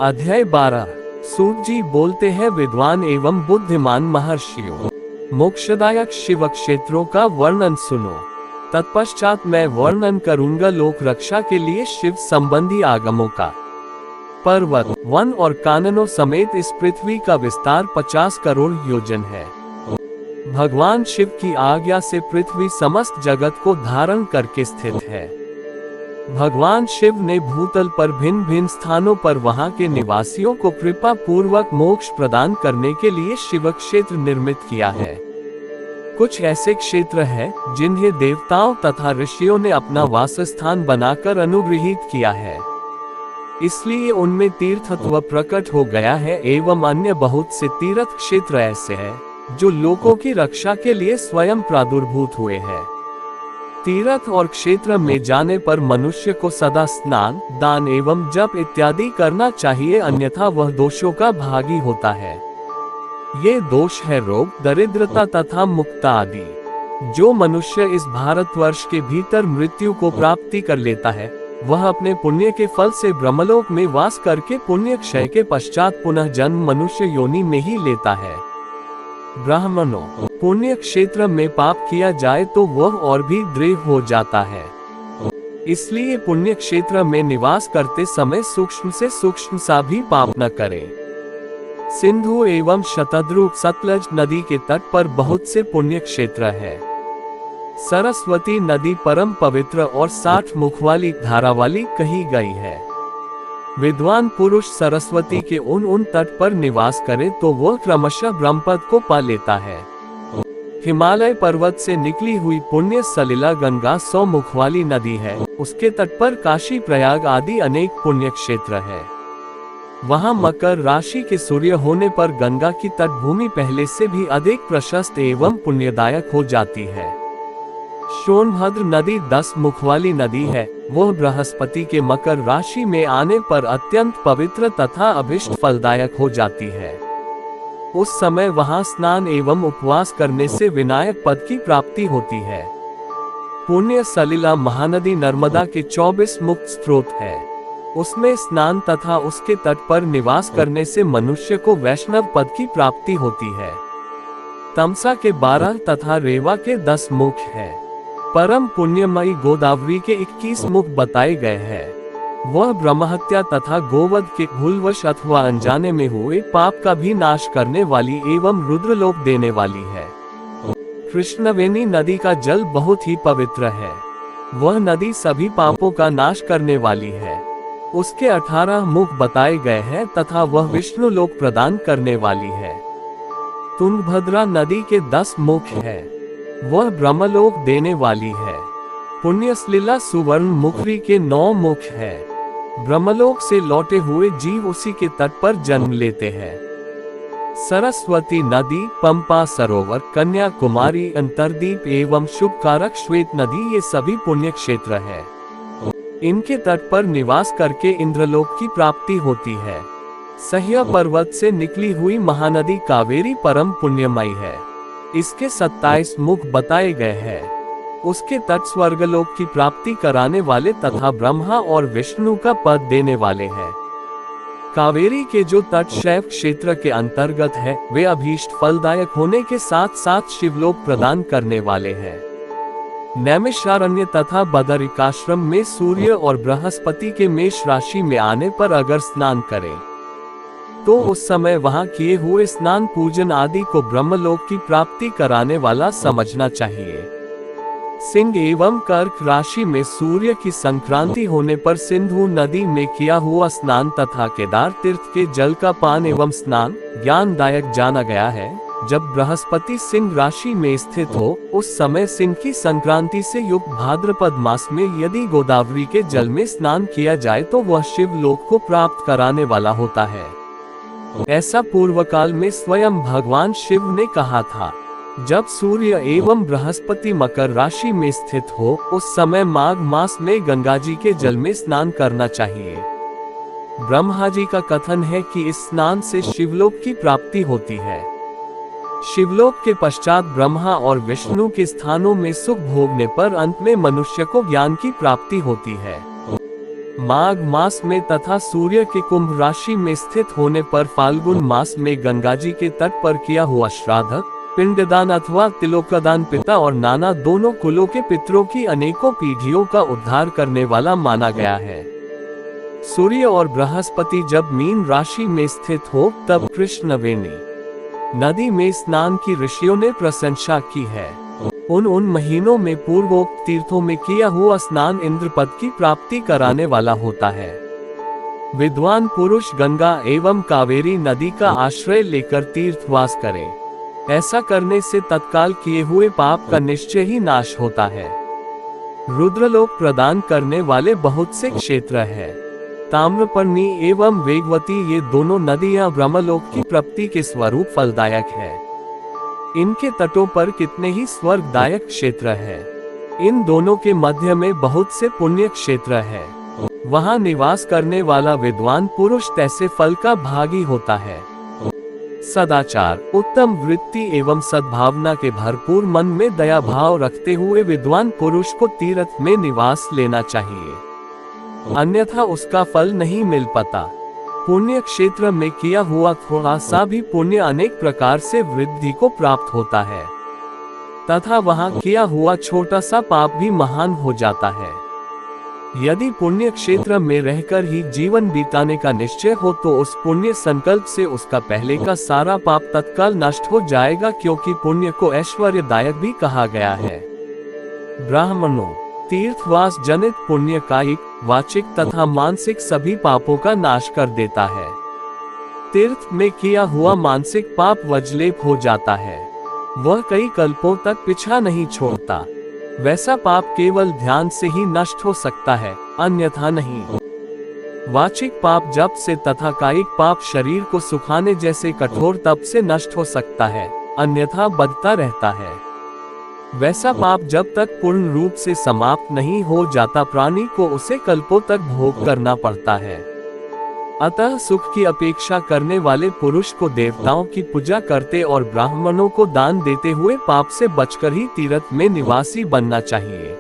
अध्याय 12। सूत जी बोलते हैं, विद्वान एवं बुद्धिमान महर्षियों, मोक्षदायक शिव क्षेत्रों का वर्णन सुनो। तत्पश्चात मैं वर्णन करूंगा लोक रक्षा के लिए शिव संबंधी आगमों का। पर्वत, वन और काननों समेत इस पृथ्वी का विस्तार 50 करोड़ योजन है। भगवान शिव की आज्ञा से पृथ्वी समस्त जगत को धारण करके स्थित है। भगवान शिव ने भूतल पर भिन्न भिन्न स्थानों पर वहां के निवासियों को कृपा पूर्वक मोक्ष प्रदान करने के लिए शिव क्षेत्र निर्मित किया है। कुछ ऐसे क्षेत्र हैं जिन्हें देवताओं तथा ऋषियों ने अपना वासस्थान बनाकर अनुग्रहित किया है, इसलिए उनमें तीर्थत्व प्रकट हो गया है। एवं अन्य बहुत से तीर्थ क्षेत्र ऐसे हैं जो लोगों की रक्षा के लिए स्वयं प्रादुर्भूत हुए हैं। तीर्थ और क्षेत्र में जाने पर मनुष्य को सदा स्नान, दान एवं जप इत्यादि करना चाहिए, अन्यथा वह दोषों का भागी होता है। ये दोष है रोग, दरिद्रता तथा मुक्ता आदि। जो मनुष्य इस भारतवर्ष के भीतर मृत्यु को प्राप्ति कर लेता है, वह अपने पुण्य के फल से ब्रह्मलोक में वास करके पुण्य क्षय के पश्चात पुनः जन्म मनुष्य योनि में ही लेता है। ब्राह्मणों, पुण्य क्षेत्र में पाप किया जाए तो वह और भी दृढ़ हो जाता है, इसलिए पुण्य क्षेत्र में निवास करते समय सूक्ष्म से सूक्ष्म सा भी पाप न करें। सिंधु एवं शतद्रु सतलज नदी के तट पर बहुत से पुण्य क्षेत्र है। सरस्वती नदी परम पवित्र और 60 मुख वाली धारा वाली कही गई है। विद्वान पुरुष सरस्वती के उन तट पर निवास करे तो वह क्रमशः ब्रह्मपद को पा लेता है। हिमालय पर्वत से निकली हुई पुण्य सलिला गंगा 100 मुख वाली नदी है। उसके तट पर काशी, प्रयाग आदि अनेक पुण्य क्षेत्र है। वहां मकर राशि के सूर्य होने पर गंगा की तटभूमि पहले से भी अधिक प्रशस्त एवं पुण्यदायक हो जाती है। सोनभद्र नदी 10 मुख वाली नदी है। वह बृहस्पति के मकर राशि में आने पर अत्यंत पवित्र तथा अभिष्ट फलदायक हो जाती है। उस समय वहां स्नान एवं उपवास करने से विनायक पद की प्राप्ति होती है। पुण्य सलिला महानदी नर्मदा के 24 मुक्त स्रोत है। उसमें स्नान तथा उसके तट पर निवास करने से मनुष्य को वैष्णव पद की प्राप्ति होती है। तमसा के 12 तथा रेवा के 10 मुख है। परम पुण्यमयी गोदावरी के 21 मुख बताए गए हैं। वह ब्रह्महत्या तथा गोवध के भूलवश अथवा अनजाने में हुए पाप का भी नाश करने वाली एवं रुद्रलोक देने वाली है। कृष्णवेणी नदी का जल बहुत ही पवित्र है। वह नदी सभी पापों का नाश करने वाली है। उसके 18 मुख बताए गए हैं तथा वह विष्णु लोक प्रदान करने वाली है। तुंगभद्रा नदी के 10 मुख है। वह ब्रह्मलोक देने वाली है। पुण्यसलिला सुवर्ण मुखरी के 9 मुख है। ब्रह्मलोक से लौटे हुए जीव उसी के तट पर जन्म लेते हैं। सरस्वती नदी, पंपा सरोवर, कन्याकुमारी, अंतरदीप एवं शुभकारक श्वेत नदी ये सभी पुण्य क्षेत्र है। इनके तट पर निवास करके इंद्रलोक की प्राप्ति होती है। सह्य पर्वत से निकली हुई महानदी कावेरी परम पुण्यमयी है। इसके 27 मुख बताए गए हैं। उसके तट स्वर्गलोक की प्राप्ति कराने वाले तथा ब्रह्मा और विष्णु का पद देने वाले हैं। कावेरी के जो तट शैव क्षेत्र के अंतर्गत है, वे अभीष्ट फलदायक होने के साथ साथ शिवलोक प्रदान करने वाले हैं। नैमिषारण्य तथा बदरिकाश्रम में सूर्य और बृहस्पति के मेष राशि में आने पर अगर स्नान करें तो उस समय वहां किए हुए स्नान पूजन आदि को ब्रह्मलोक की प्राप्ति कराने वाला समझना चाहिए। सिंह एवं कर्क राशि में सूर्य की संक्रांति होने पर सिंधु नदी में किया हुआ स्नान तथा केदार तीर्थ के जल का पान एवं स्नान ज्ञानदायक जाना गया है। जब बृहस्पति सिंह राशि में स्थित हो, उस समय सिंह की संक्रांति से युक्त भाद्रपद मास में यदि गोदावरी के जल में स्नान किया जाए तो वह शिवलोक को प्राप्त कराने वाला होता है। ऐसा पूर्व काल में स्वयं भगवान शिव ने कहा था। जब सूर्य एवं बृहस्पति मकर राशि में स्थित हो, उस समय माघ मास में गंगा जी के जल में स्नान करना चाहिए। ब्रह्मा जी का कथन है कि इस स्नान से शिवलोक की प्राप्ति होती है। शिवलोक के पश्चात ब्रह्मा और विष्णु के स्थानों में सुख भोगने पर अंत में मनुष्य को ज्ञान की प्राप्ति होती है। माघ मास में तथा सूर्य के कुंभ राशि में स्थित होने पर फाल्गुन मास में गंगा जी के तट पर किया हुआ श्राद्ध, पिंडदान अथवा तिलोकदान पिता और नाना दोनों कुलों के पितरों की अनेकों पीढ़ियों का उद्धार करने वाला माना गया है। सूर्य और बृहस्पति जब मीन राशि में स्थित हो तब कृष्णवेणी नदी में स्नान की ऋषियों ने प्रशंसा की है। उन महीनों में पूर्वोक्त तीर्थों में किया हुआ स्नान इंद्र पद की प्राप्ति कराने वाला होता है। विद्वान पुरुष गंगा एवं कावेरी नदी का आश्रय लेकर तीर्थवास करे। ऐसा करने से तत्काल किए हुए पाप का निश्चय ही नाश होता है। रुद्रलोक प्रदान करने वाले बहुत से क्षेत्र है। ताम्रपर्णी एवं वेगवती ये दोनों नदियां ब्रह्मलोक की प्राप्ति के स्वरूप फलदायक है। इनके तटों पर कितने ही स्वर्गदायक क्षेत्र है। इन दोनों के मध्य में बहुत से पुण्य क्षेत्र है। वहां निवास करने वाला विद्वान पुरुष तैसे फल का भागी होता है। सदाचार, उत्तम वृत्ति एवं सद्भावना के भरपूर मन में दया भाव रखते हुए विद्वान पुरुष को तीर्थ में निवास लेना चाहिए, अन्यथा उसका फल नहीं मिल पाता। पुण्य क्षेत्र में किया हुआ थोड़ा सा भी पुण्य अनेक प्रकार से वृद्धि को प्राप्त होता है तथा वहां किया हुआ छोटा सा पाप भी महान हो जाता है। यदि पुण्य क्षेत्र में रहकर ही जीवन बिताने का निश्चय हो तो उस पुण्य संकल्प से उसका पहले का सारा पाप तत्काल नष्ट हो जाएगा, क्योंकि पुण्य को ऐश्वर्यदायक भी कहा गया है। ब्राह्मणों, तीर्थवास जनित पुण्य कायिक, वाचिक तथा मानसिक सभी पापों का नाश कर देता है। तीर्थ में किया हुआ मानसिक पाप वज्लेप हो जाता है, वह कई कल्पों तक पीछा नहीं छोड़ता। वैसा पाप केवल ध्यान से ही नष्ट हो सकता है, अन्यथा नहीं। वाचिक पाप जप से तथा कायिक पाप शरीर को सुखाने जैसे कठोर तप से नष्ट हो सकता है, अन्यथा बढ़ता रहता है। वैसा पाप जब तक पूर्ण रूप से समाप्त नहीं हो जाता प्राणी को उसे कल्पों तक भोग करना पड़ता है। अतः सुख की अपेक्षा करने वाले पुरुष को देवताओं की पूजा करते और ब्राह्मणों को दान देते हुए पाप से बचकर ही तीर्थ में निवासी बनना चाहिए।